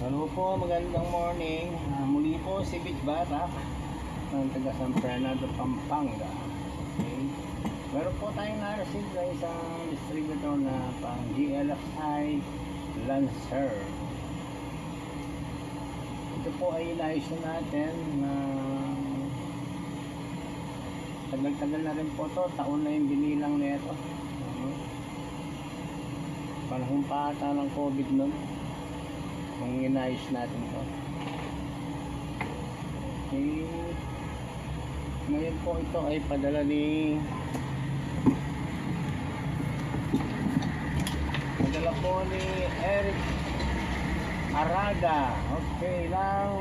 Hello po, magandang morning. Muli po si Big Barak ng taga San Fernando, Pampanga. Okay. Meron po tayong na-receive na isang distributor na pang GLXI Lancer. Ito po ay inayos na natin na tagal-tagal na rin po to, taon na yung binilang nito. Panahon pa ata ng COVID nun kung inayos natin to. Okay. Ngayon po ito ay padala po ni Eric Araga. Okay, ng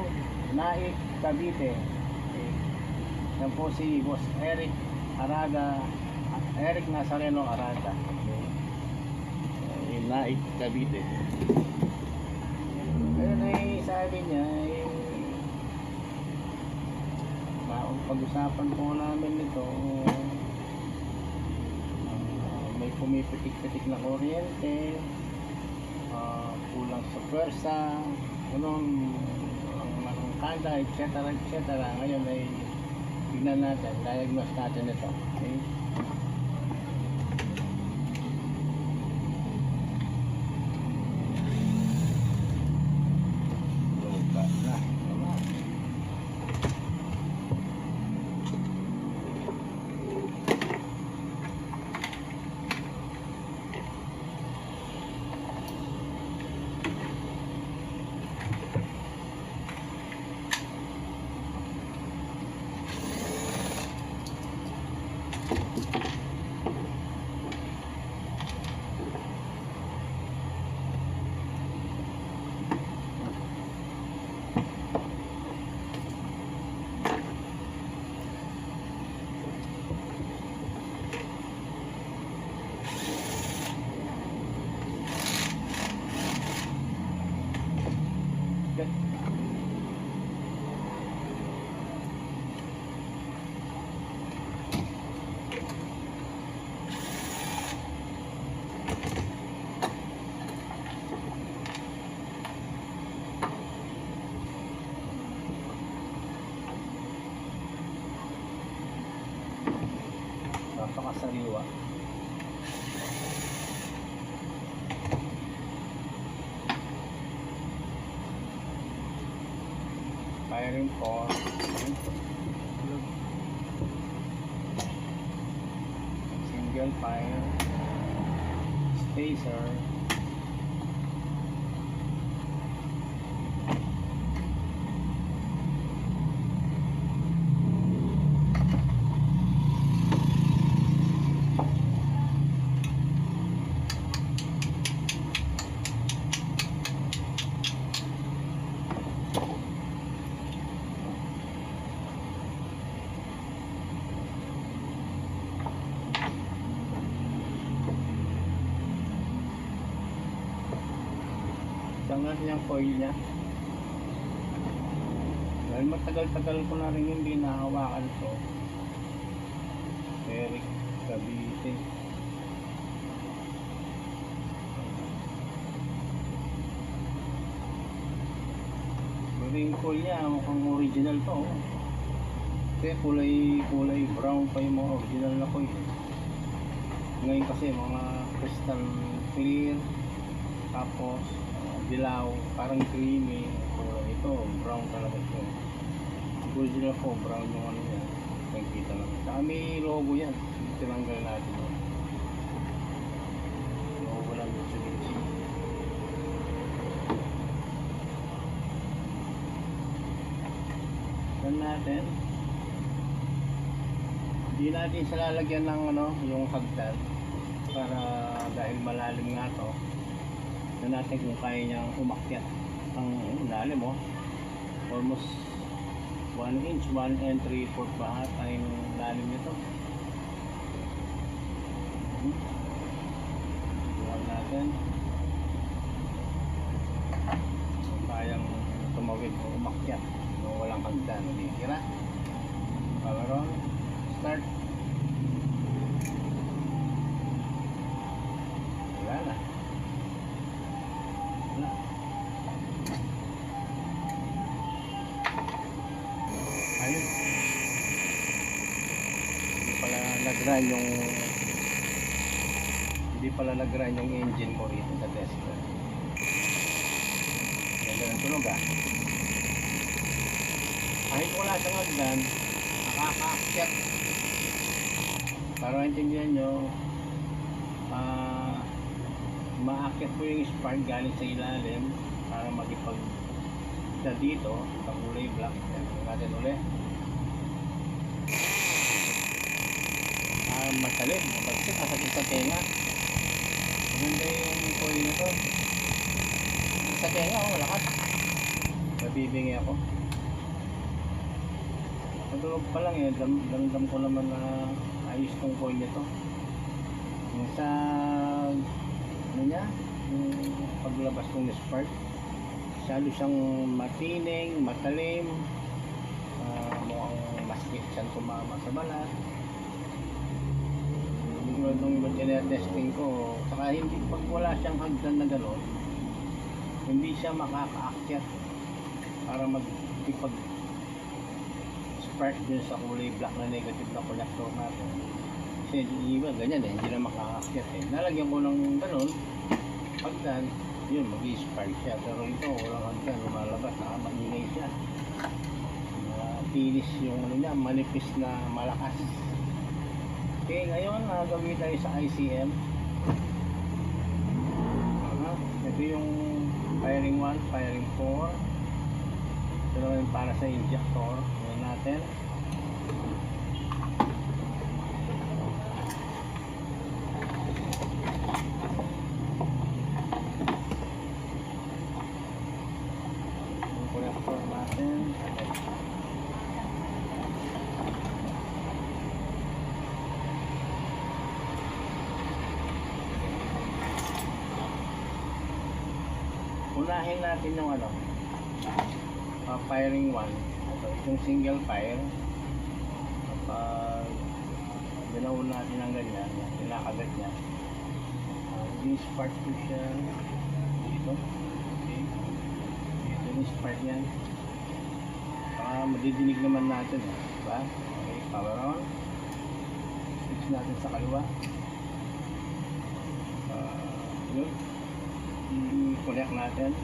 Naik, Cavite. Okay. Yan po si Boss Eric Araga, Eric Nazareno Araga. Okay. Naik, Cavite. Ayun ay sabi niya pag-usapan po namin nito, may pumipitik-pitik na kuryente, kulang sa pwersa, ganun, ang kada, etc. Ngayon ay tignan natin, diagnose natin ito. Okay? Napakasariwa. Firing port, single fire, spacer, tangan niyang coil niya. Dahil matagal-tagal ko na rin hindi nahawakan to. Eric Cavite. Yung coil niya mukhang original to. Kasi kulay brown pa yung mga original na coil. Ngayon kasi mga crystal clear, tapos dilaw, parang creamy. Ito brown talaga ito. Original ko brown yung ano niya, nakikita lang. Saka may logo yan, tinanggal natin logo lang Mitsubishi. Yan natin, hindi natin sa lalagyan ng yung hagdan, para dahil malalim nga to. Na natin kung kaya niyang umakyat ang lalim almost 1 inch, 1 and 3/4 ba ata yung lalim nito. Huwag natin kung kayang tumawid o umakyat o walang hagdan, hindi tira. Power on, start. Wala na. nag-run yung engine ko rito sa Tesla. Ganda ng tunog ah. Kahit wala siyang hagdan, nakaka-akyat. Para maintindihan nyo, maakyat po yung spark galing sa ilalim para magipag na dito sa kulay black. Tignan natin ulit. Matalim, mapagsit, masakit sa tenga. Maganda yung coil na to. Sa tenga, lakas. Nabibingi ako. Natulog pa lang eh, damdam ko naman na ayos tong coil nito. Yung sa ano niya, yung paglabas ng spark, masyado siyang matining, matalim, mukhang maskit siyang tumama sa balat. Nung testing ko, saka hindi, pag wala siyang hagdan na gano'n, hindi siya makakaakyat para magpipag spark dun sa kulay black na negative na connector natin. Kasi iba ganyan eh, hindi na makakaakyat eh. Nalagyan ko ng gano'n, hagdan, yun, mag-i-spark siya. Pero ito, walang hagdan, lumalabas, maingay siya. Pinis yung ano niya, manipis na malakas. Okay, ngayon gagawin tayo sa ICM. Ito yung firing 1, firing 4. Ito naman para sa injector. Ngayon natin. Yung connector natin. Unahin natin yung ano, firing 1. Ito, yung single fire. Kapag ginawa natin ng ganyan, pinakagat niya, i-spark ko siya dito. Okay. Dito yung spark niya. Madidinig naman natin, diba? Okay, power on. Switch natin sa kaliwa. Yun. I-connect natin.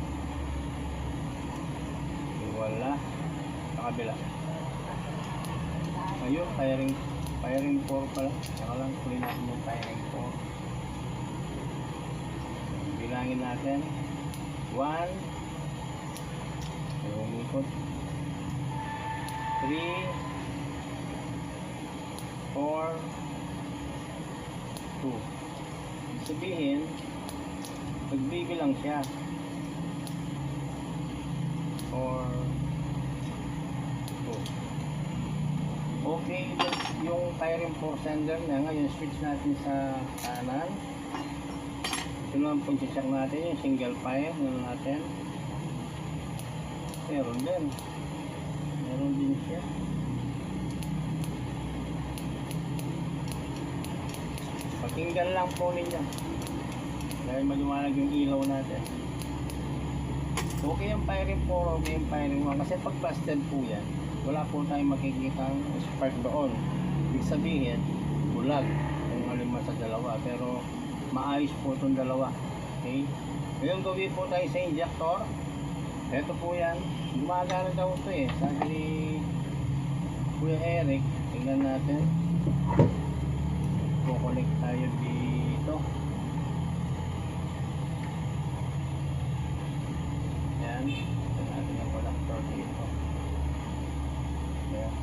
Wala. Sa kabila. Ayun, firing 4 pala. Saka lang tuloy natin yung firing 4. Bilangin natin. 1. Ayun, umikot. 3. 4. 2. Sabihin, nagbibilang siya. 4, 2. Okay, yung firing 4 sender niya. Ngayon, switch natin sa kanan. Ito naman po check natin yung single fire natin. Meron din siya. Pakinggan lang po ninyo dahil maliwanag yung ilaw natin. Okay yung firing 4, okay yung firing 1. Kasi pag busted po yan, wala po tayong makikita ang spark doon. Ibig sabihin, bulag kung alin sa dalawa. Pero maayos po itong dalawa. Okay? Ngayon gawin po tayo sa injector. Ito po yan. Gumagana daw ito eh. Sabi ni Kuya Eric, tingnan natin. Kuconnect tayo dito. Yan. Ito natin yung connector dito. Yan.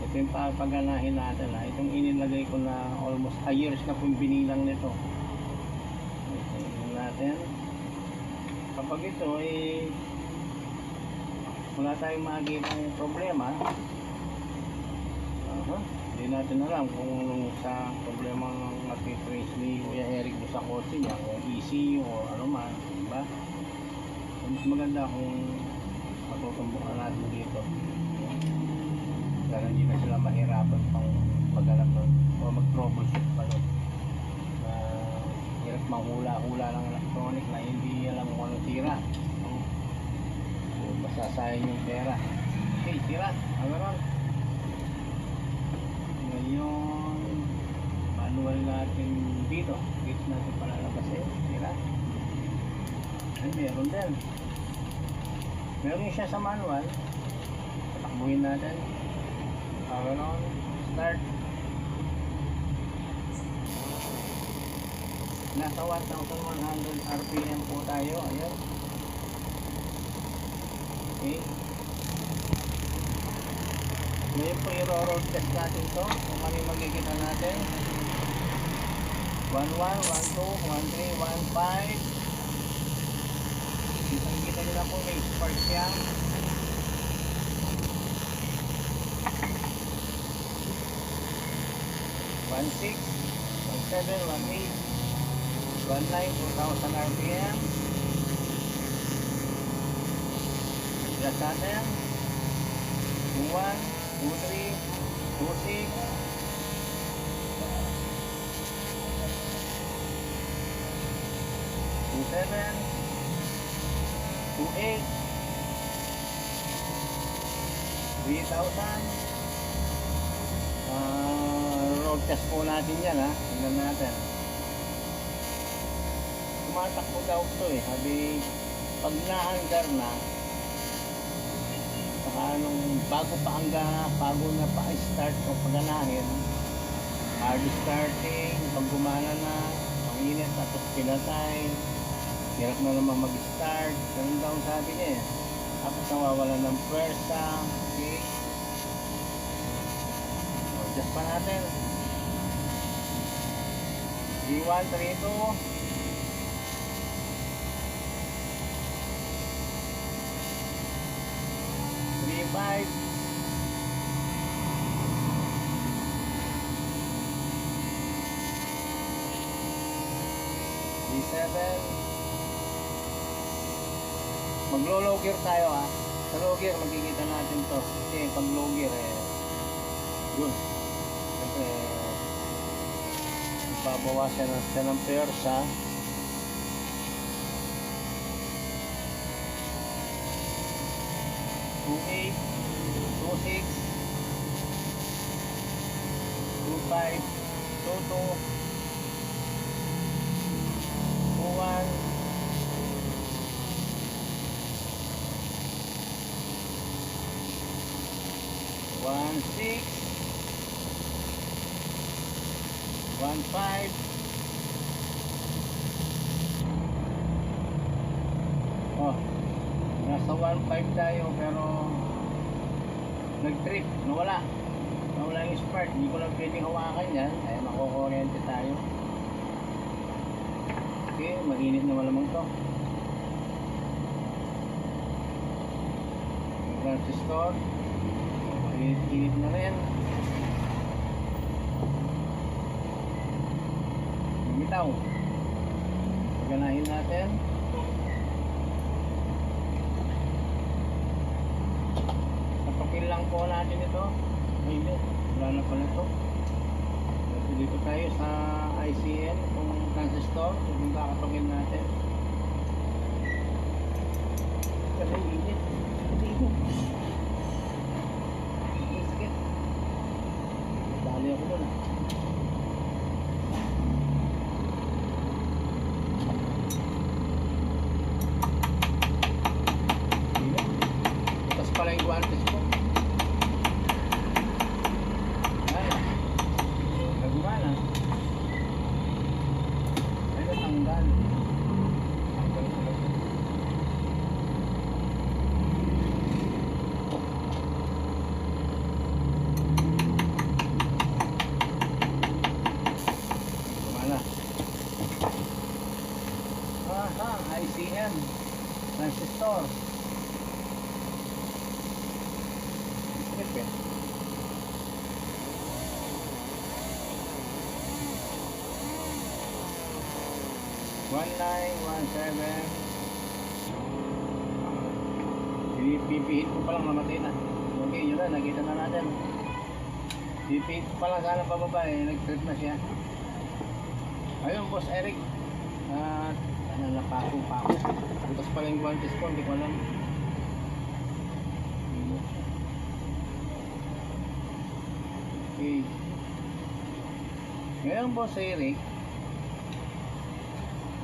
Ito yung paganahin natin. Itong inilagay ko na almost a years na po yung binilang nito. Ito natin. Kapag ito ay wala tayong makikita ng problema, hindi natin alam kung sa problema ng natitrace ni Kuya Eric sa kotse niya, kung ECU o ano man, diba? Mas maganda kung matutumbukan natin dito para hindi na sila mahirapan pang maghanap o mag-troubleshoot pa doon. Hirap manghula-hula ng electronic na hindi alam kung anong tira. So, masasayang yung pera. Okay, tira. Agaron. Ngayon, manual natin dito. Dito natin palalabasin. Tira. Ay, meron din. Meron siya sa manual. Patakbuhin natin. Power on. Start. Nasa 1,100 RPM po tayo. Ayan. Okay. Ngayon po i-road test natin to. Kung ano yung magkikita natin. 11, 12, 13, 15. Kita nyo na po may spark siya. 16, 17, 18, 19, 2,000 RPM. Adjust natin. 21, 23, 26, 27, 28, 3,000. Road test po natin yan, ha. Tingnan natin. Tumatakbo daw ito eh. Sabi, pag na-hanggar na, saka bago na pa-start o paganahin, hard starting, pag gumana na, panginit, tapos pinatay, hirap na naman mag-start. Ganun daw sabi niya eh. Tapos nawawala ng pwersa. Okay. Adjust pa natin. 3-1, 3-2. 3-5. 3-7. Maglo-low gear tayo, ha. Sa low gear makikita natin to. Kasi pag low gear yun. Siyempre babawasan siya ng pwersa. 2-8, 2-6, 2-5, 2-2, 2-1, 1-6, 1-5. Oh, nasa 1-5 tayo pero nag-trip, nawala yung spark. Hindi ko lang pwedeng hawakan yan. Ay, makukuryente tayo. Okay, maginit na malamang to. Yung transistor init na rin. Bitaw. Paganahin natin. Napapil lang po natin ito. Ay, hindi. Wala na pala ito. Kasi dito tayo sa ICN, itong transistor. Itong kakapagin natin. Kasi init. Hindi ko. Sakit. Dali ako doon. Pala yung guantes ko. Ayan. Nagumana. Ay, natanggal. Tanggal ko lang. Gumana. Aha, ICM. Transistor. Trip. 1917. Pipihit ko pa lang namatay na. Okay, yun na, nakita na natin. Pipihit ko pa lang sana pababa eh, nag-trip na siya. Ayun, Boss Eric. At ano, napako. Butas pala yung guantes ko, hindi ko alam. Okay. Ngayon, Boss Eric,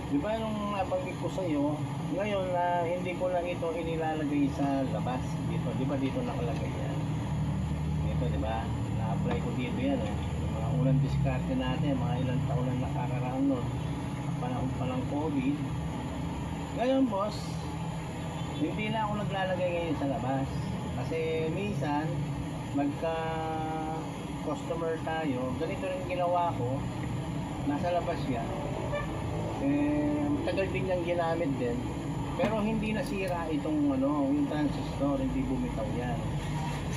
di ba nung nabanggit ko sa iyo, ngayon na hindi ko lang ito inilalagay sa labas dito, di ba dito nakalagay yan? Dito, di ba? Na-apply ko dito yan, eh. Yung mga unang diskarte natin, mga ilang taon lang nakakaraan nun, panahon pa ng COVID. Ngayon, boss, hindi na ako naglalagay ngayon sa labas. Kasi minsan, magka customer tayo, ganito rin ginawa ko, nasa labas yan. Tagal din niyang ginamit din. Pero hindi nasira itong yung transistor, hindi bumitaw yan.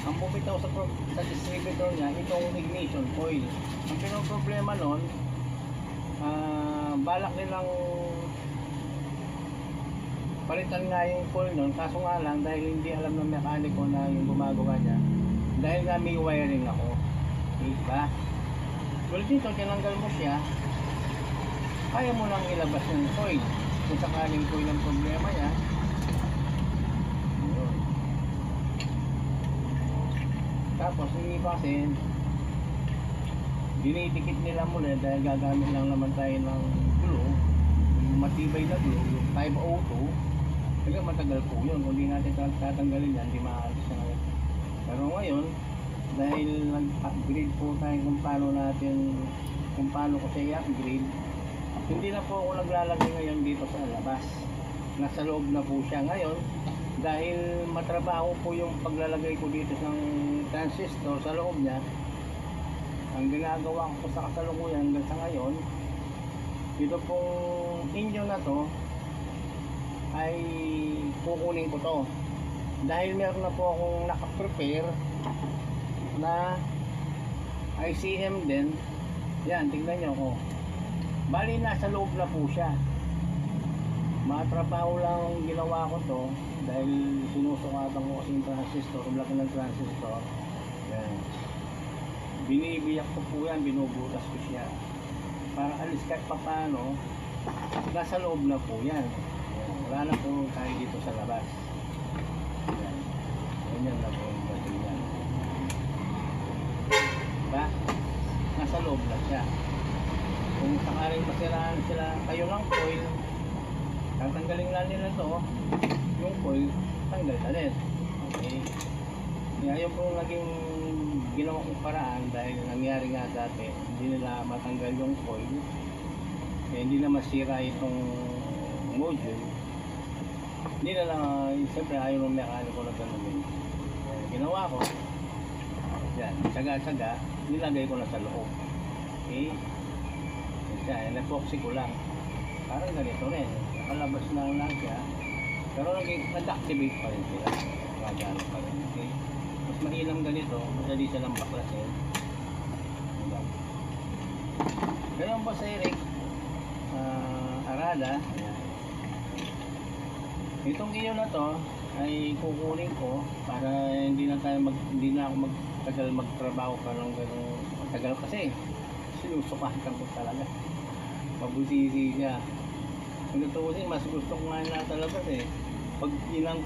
Ang bumitaw sa distributor niya, itong ignition coil. Ang pinoproblema nun, balak nilang palitan nga yung coil nun, kaso nga lang dahil hindi alam ng mekaniko na yung gumagawa niya, dahil nga may wiring ako, diba? Tulad dito, tinanggal mo siya, kaya mo lang ilabas yung coil. Kung sakaling coil ang problema niya, yun. Tapos hindi pa kasi dinidikit nila muna dahil gagamit lang naman tayo ng glue, yung matibay na glue, yung 502. Kaya matagal po yun, kung di natin tatanggalin yan, hindi maalis na ngayon. Pero ngayon, dahil nag-upgrade po tayo kung paano ko siya i-upgrade, hindi na po ako naglalagay ngayon dito sa labas. Nasa loob na po siya ngayon, dahil matrabaho po yung paglalagay ko dito ng transistor sa loob niya. Ang ginagawa ko sa kasalukuyan hanggang sa ngayon, dito pong inyo na to, ay kukunin ko to dahil meron na po akong nakaprepare na ICM din. Yan, tingnan nyo ko, bali nasa loob na po siya. Matrabaho lang ginawa ko to dahil sinusukatan ko kasi yung transistor, ang laki ng transistor. Yan, binibiyak ko po yan, binubutas ko siya para alis kahit pa paano, nasa loob na po yan. Wala na po tayo dito sa labas. Yan. Ganyan na po yung bagay yan. Diba? Nasa loob na siya. Kung sakaling masiraan sila kayo ng coil, tatanggalin lang nila to, yung coil, tanggal na rin. Okay? Kaya yung po naging ginawa kong paraan dahil nangyari nga dati, hindi nila matanggal yung coil, hindi na masira itong module. Hindi na lang, siyempre ayaw ng mekaniko na gano'n. Ginawa ko, yan, tsaga-tsaga, nilagay ko na sa loob. Okay? Yan, epoxy ko lang. Parang ganito rin, nakalabas na lang siya, pero nag-activate pa rin sila. Magano pa rin, okay? Mas mainam ganito, madali silang baklasin. Diba? Ganun po sa Eric, Arada, yan. Itong iyo na to ay kukunin ko para hindi na ako magtagal magtrabaho pa ng ganung matagal kasi sinusukatan ko talaga. Mabusisi siya. Kung tutusin, mas gusto ko nga na talaga pag hilang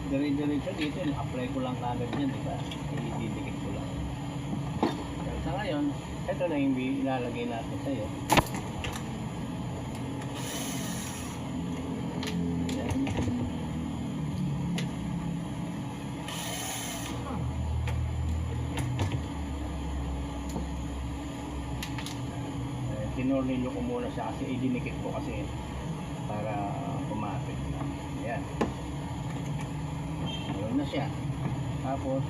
dire-diretso dito, apply ko lang kagad yan, diba? Ididikit ko lang. Pero sa ngayon, ito na yung ilalagay natin sa'yo. Tinornilyo ko muna siya kasi idinikit ko kasi para kumapit. Ayan. Ayun na siya. Tapos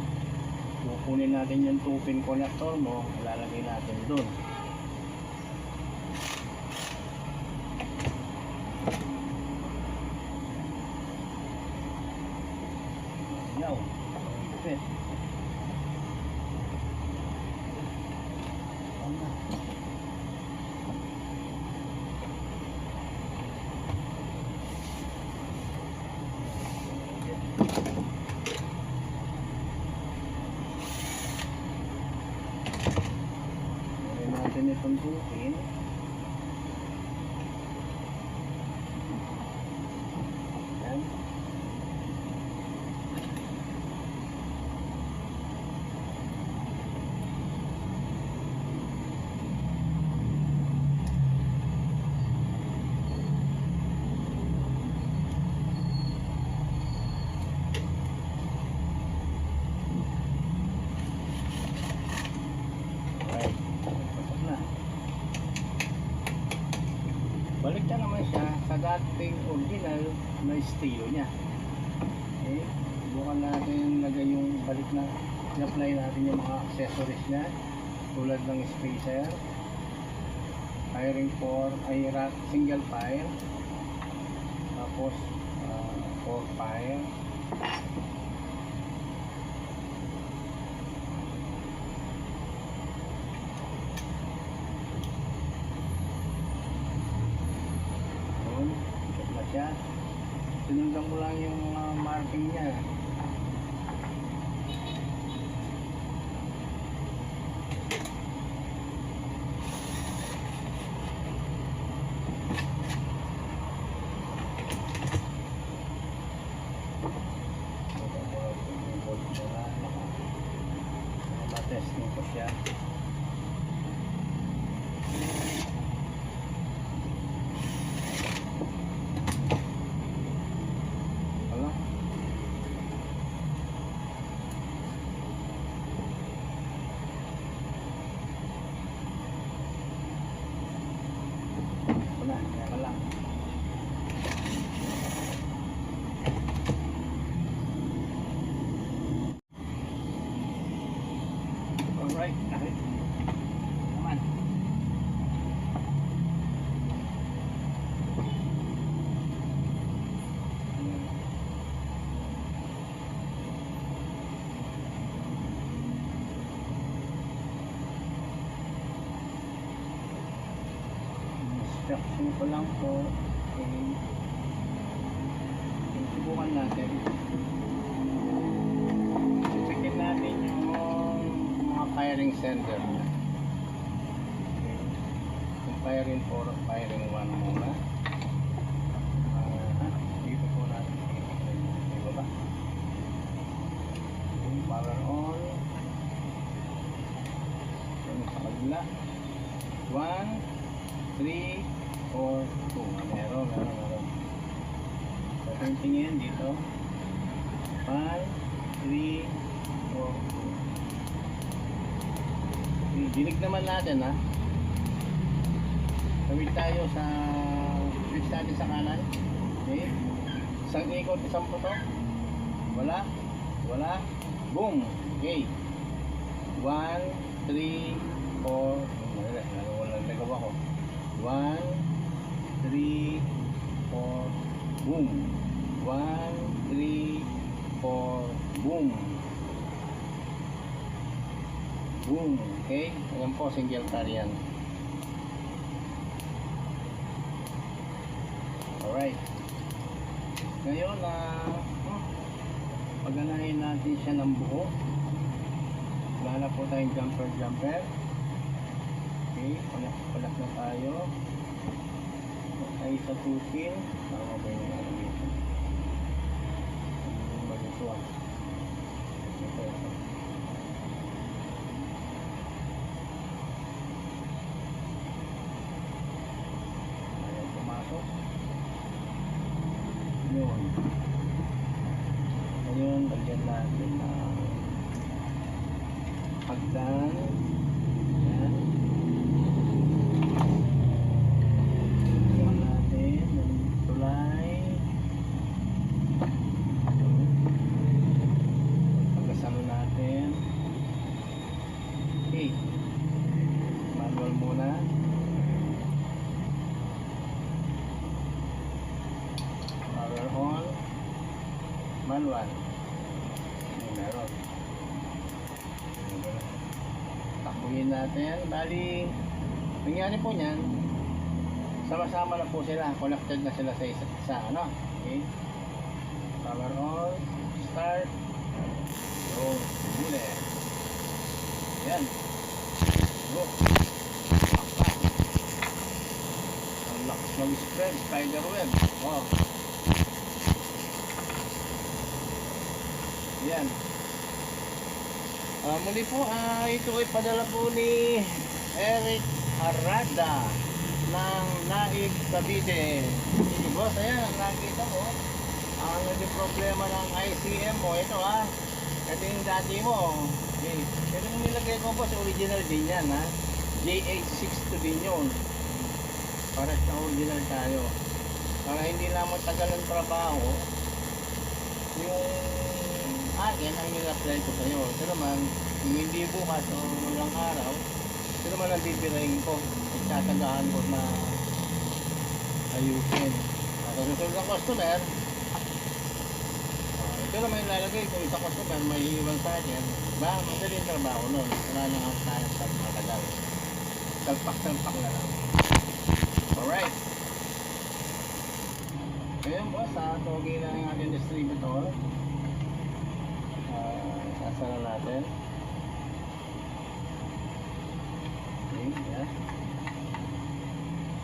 kukunin natin yung 2-pin connector mo, ilalagay natin doon. Yaw. Okay. Natin itong 2-pin. Yan. yung original na estilo niya. Okay, subukan natin lagay yung balik na i-apply natin yung mga accessories niya tulad ng spacer, firing for ay single fire, tapos 4 fire, yun, ikot na siya. Sinundan ko lang yung marking niya. Testing ko siya. Wala. Wala, kaya lang. Alright, alright. Naman. Instruction ko lang po. Okay. Subukan natin. Checkin natin yung mga firing center. Okay. Yung firing 4, firing 1 muna. Dito po natin yung baba. Yung power on. Yung sa kabila. 1, 3, 4, 2. Meron. So, tingin dito. 1, 3, 4, 2. Dinig naman natin, ha. Tawid tayo sa switch natin sa kanan. Okay. Isang ikot, isang putok. Wala. Boom. Okay. 1, 3, 4. Wala nagawa ko. 1, 3, 4. Boom. 1, 3, 4. Boom. Boom. Okay. Ayan po, single car yan. Alright. Ngayon paganahin natin siya ng buo. Wala po tayong jumper. Okay. Palak na tayo. Tayo sa 2 pin. Tama ba yung ano dito? Magisuwa. Ito. Ngayon, lagyan natin ng hagdan. Yan. Lagyan natin ng tulay. Pagkasalo natin. Okay. Manual muna. Power on. Manual. Meron. Takbuhin natin. Bali, nangyari po niyan, sama-sama na po sila. Connected na sila sa isa. Ano? Okay. Power on. Start. Go. Huli. Yan. Go. Pakpak. Ang lakas mag-spread. Spider web. Oh. Yan. Muli po, ito ay padala po ni Eric Arada ng Naig Cavite. Boss, ayan, nakita mo ang naging problema ng ICM mo. Ito ito yung dati mo. Okay. Ito yung nilagay ko po sa original din yan, JH62 din yun. Para sa original tayo. para hindi na matagal ang trabaho, yung akin ang nil-apply ko sa'yo. Ito naman, yung hindi bukas o walang araw, ito naman ang bibirahin ko. Itatagahan ko na ayusin. At ang susunod ng customer, ito naman yung lalagay kung sa customer may iwan sa akin, ba, madali yung trabaho nun. Wala na ang tayo sa matagal. Salpak-salpak na lang. Alright. Ngayon boss, togi na yung ating distributor. Sasara natin. Okay, yan.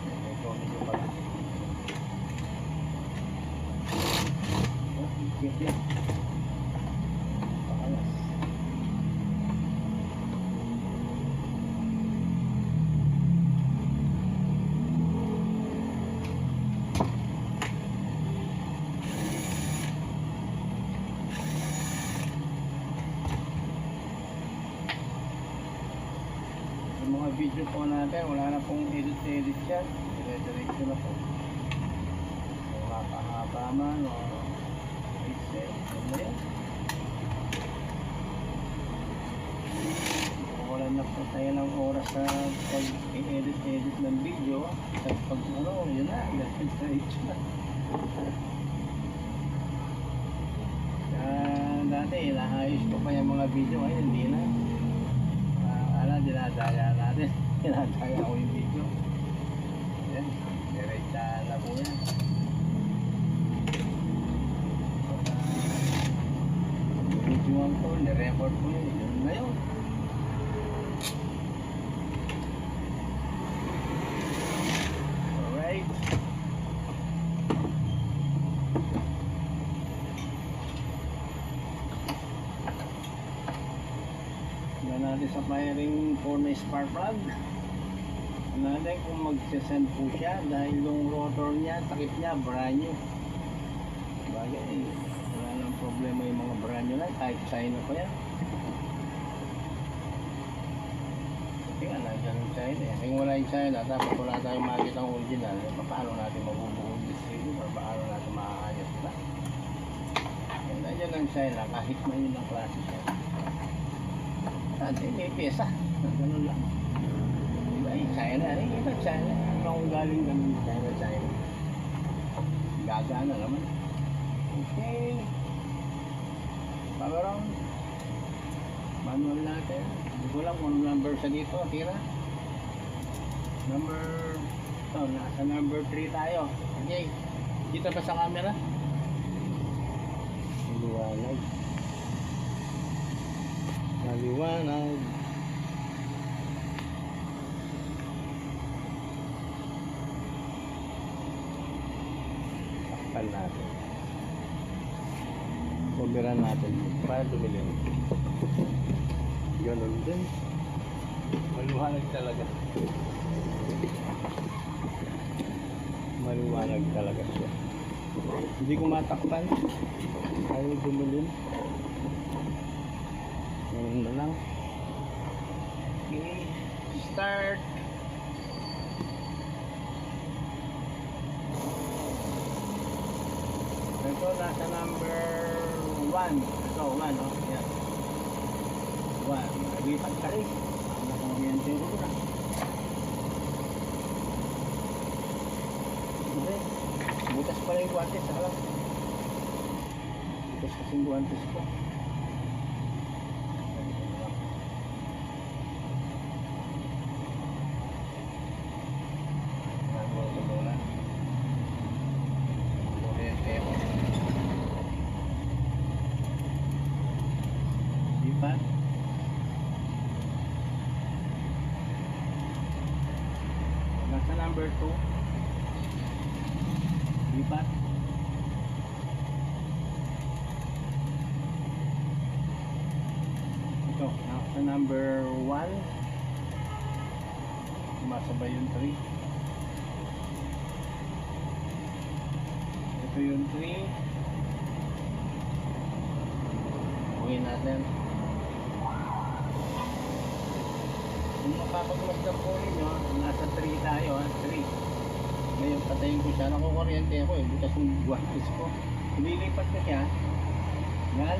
Okay, togi nyo pala. Ikit yan. Pakalas. Yung mga video po natin, wala na pong edit yan. Dire-diretso na po. So, mapahaba man o pixel. Ano yan? Wala na po tayo ng oras sa pag-edit ng video. At pag ano, yun na, dire-diretso na. Dati, inaayos ko pa yung mga video. Ngayon, hindi na. Dinadaya natin. Dinadaya ko yung video. Yan. Diretsa na po yan. Videoan ko, nirecord ko yun. Yun na yun. Alright. Yan natin sa firing corner spark plug. Natin kung mag-send po siya dahil yung rotor niya, takip niya, brand new. Bagay, wala nang problema yung mga brand new lang, kahit China pa yan. Kasi nga, nandiyan yung China eh. Kung wala yung China, dapat wala tayong makikita ang original. Paano natin mabubuo yung distributor, paano natin maaayos na. Nandiyan ang China, kahit na yun ang klase siya. Dati may pyesa, ganun lang. Diba yung China, ito China, ano kung galing ganun China. Gagana naman. Okay. Power on. Manual natin. Hindi ko lang kung number sa dito, tira. Number, ito, nasa number 3 tayo. Okay. Kita pa sa camera. Liwanag. Maliwanag. Takpan natin. Kumiran natin para dumilin. Ganun din. Maliwanag talaga. Maliwanag talaga siya. Hindi ko matakpan. Ayaw dumilin. Ganun na lang. Okay. Start. Ito nasa number 1. Ito 1, oh. Yan. 1. Naglipat ka rin. Nakaoriente ko na. Okay. Butas pala yung guantes. Alam. Butas kasi yung guantes ko. Nasa number 2. Lipat. Ito, nasa number 1. Sumasabay yung 3. Ito yung 3. Uwi natin. Kung mapapagmasdan po ninyo, nasa 3 tayo, 3. Ngayon, patayin ko siya. Nakukuryente ako eh. Bukas yung guantes ko. Lilipat ko siya. Yan.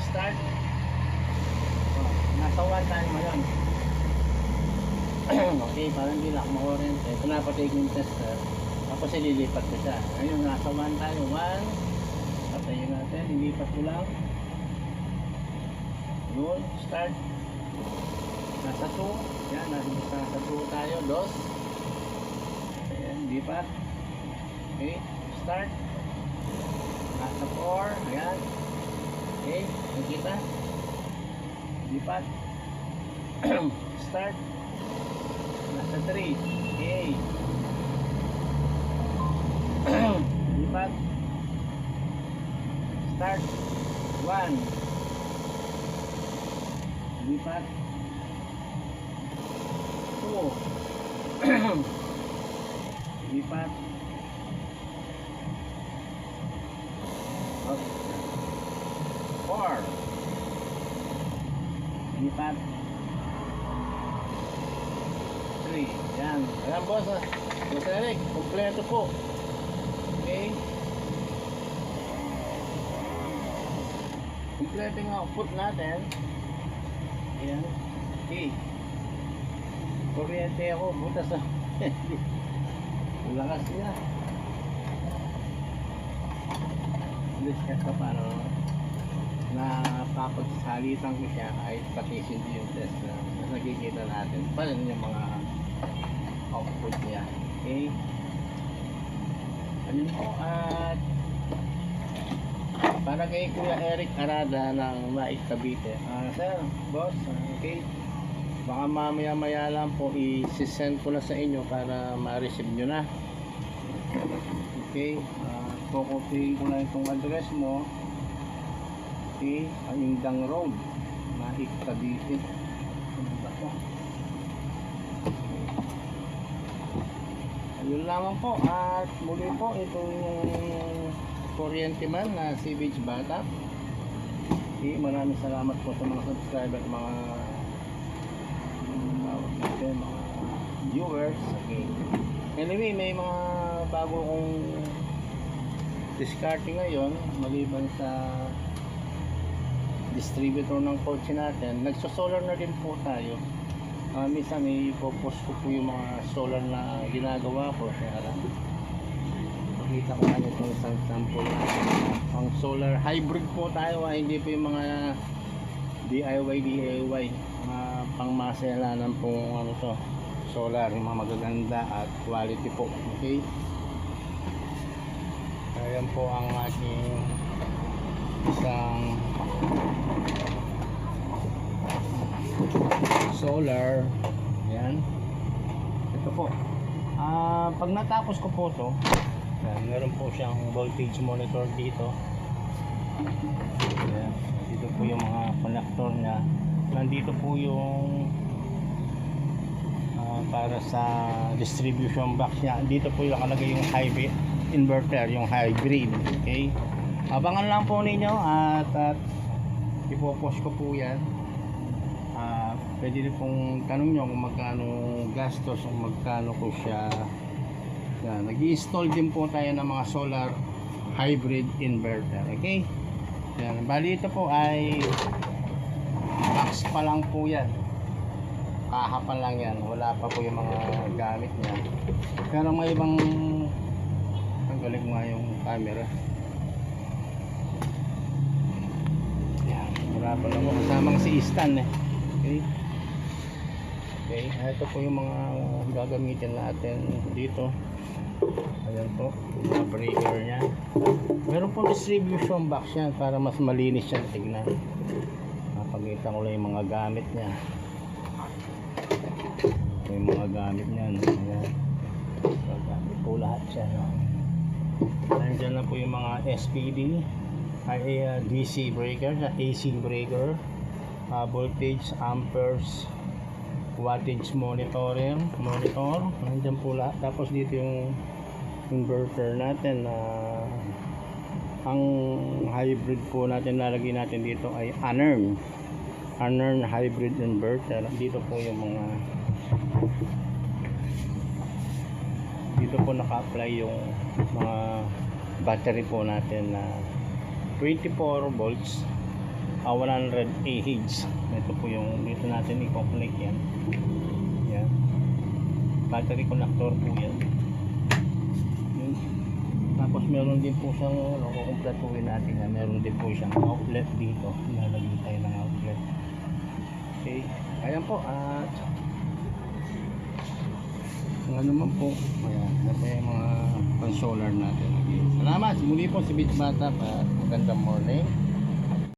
Start. Oh, nasa 1 time mo yun. Okay, parang hindi lang makuryente. Ito na patay ko yung tester. Tapos ililipat ko siya. Ngayon, nasa 1 tayo. 1. Patayin natin. Ilipat ko lang. Yun. Start. Nasa 2. Yan. Nasa 2 tayo. 2. Ayan. Lipat. Okay. Start. Nasa 4. Ayan. Okay. Nakita. Lipat. Start. Nasa 3. Okay. Lipat. Start. 1. Lipat. 2. Lipat. 4. Lipat. 3. Yan. Ayan boss. Boss Eric, kompleto po. Okay. Kompleto yung output natin. Ayan. Okay. Kuryente ako. Butas na. Lakas niya. Discuss ka paano napapagsalitan ko siya kahit pati hindi yung test na nakikita natin paano yung mga output niya. Okay. Ayun po, at para kay Kuya Eric Arada ng Mait Cavite. Sir, boss, okay. Baka mamaya lang po i-send ko na sa inyo para ma-receive nyo na. Okay. Kukupihin ko na itong address mo. Okay. Ayungdang Road, Mait Cavite. Ayun lamang po. At muli po, ito yung kuryente man na si Beach Bata. Okay. Maraming salamat po sa mga subscriber at mga viewers. Okay. Anyway, may mga bago kong discarding ngayon maliban sa distributor ng kotse natin. Nagso-solar na din po tayo. Minsan may ipopost ko po yung mga solar na ginagawa ko. Kaya pakita ko na itong isang sample. Ang solar hybrid po tayo, hindi po yung mga DIY pangmasalanan po ano to, solar, yung mga magaganda at quality po. Okay. Ayan po ang aking isang solar. Ayan. Ito po. Pag natapos ko po to, meron po siyang voltage monitor dito. Ayan. Dito po yung mga connector niya. Nandito po yung para sa distribution box niya. Dito po yung nakalagay yung hybrid inverter, yung hybrid. Okay. Abangan lang po ninyo at ipopost ko po yan. Pwede rin pong tanong nyo kung magkano gastos o magkano ko siya. Nag-i-install din po tayo ng mga solar hybrid inverter. Okay. Yan. Bali ito po ay box pa lang po yan. Kaha pa lang yan. Wala pa po yung mga gamit niya. Pero may ibang tanggalin nga yung camera. Yan. Wala pa lang. Kasamang si Stan eh. Okay. Okay. Ito po yung mga gagamitin natin dito. Ayan po. Yung mga breaker nya. Meron po distribution box yan para mas malinis siya tignan. Napagita ko lang yung mga gamit niya. Yung mga gamit niya. Ayan. Gamit po lahat siya. Nandiyan na po yung mga SPD, DC breaker, AC breaker, voltage, amperes, wattage monitor. Nandiyan po lahat. Tapos dito yung inverter natin. Ang hybrid po natin lalagay natin dito ay Anern hybrid inverter. Dito po yung mga Dito po naka-apply yung mga battery po natin na 24 volts 100 Ah. Ito po yung dito natin i-connect yan. Yan. Battery connector po yan. Yun. Tapos meron din po siyang kukumpletuhin natin yan. Meron din po siyang outlet dito. Nalagay tayo ng outlet. Okay. Ayan po. At ano naman po. Ayan. Ito po yung mga pan-solar natin. Okay. Salamat. Muli po si Beach Bata. Magandang morning.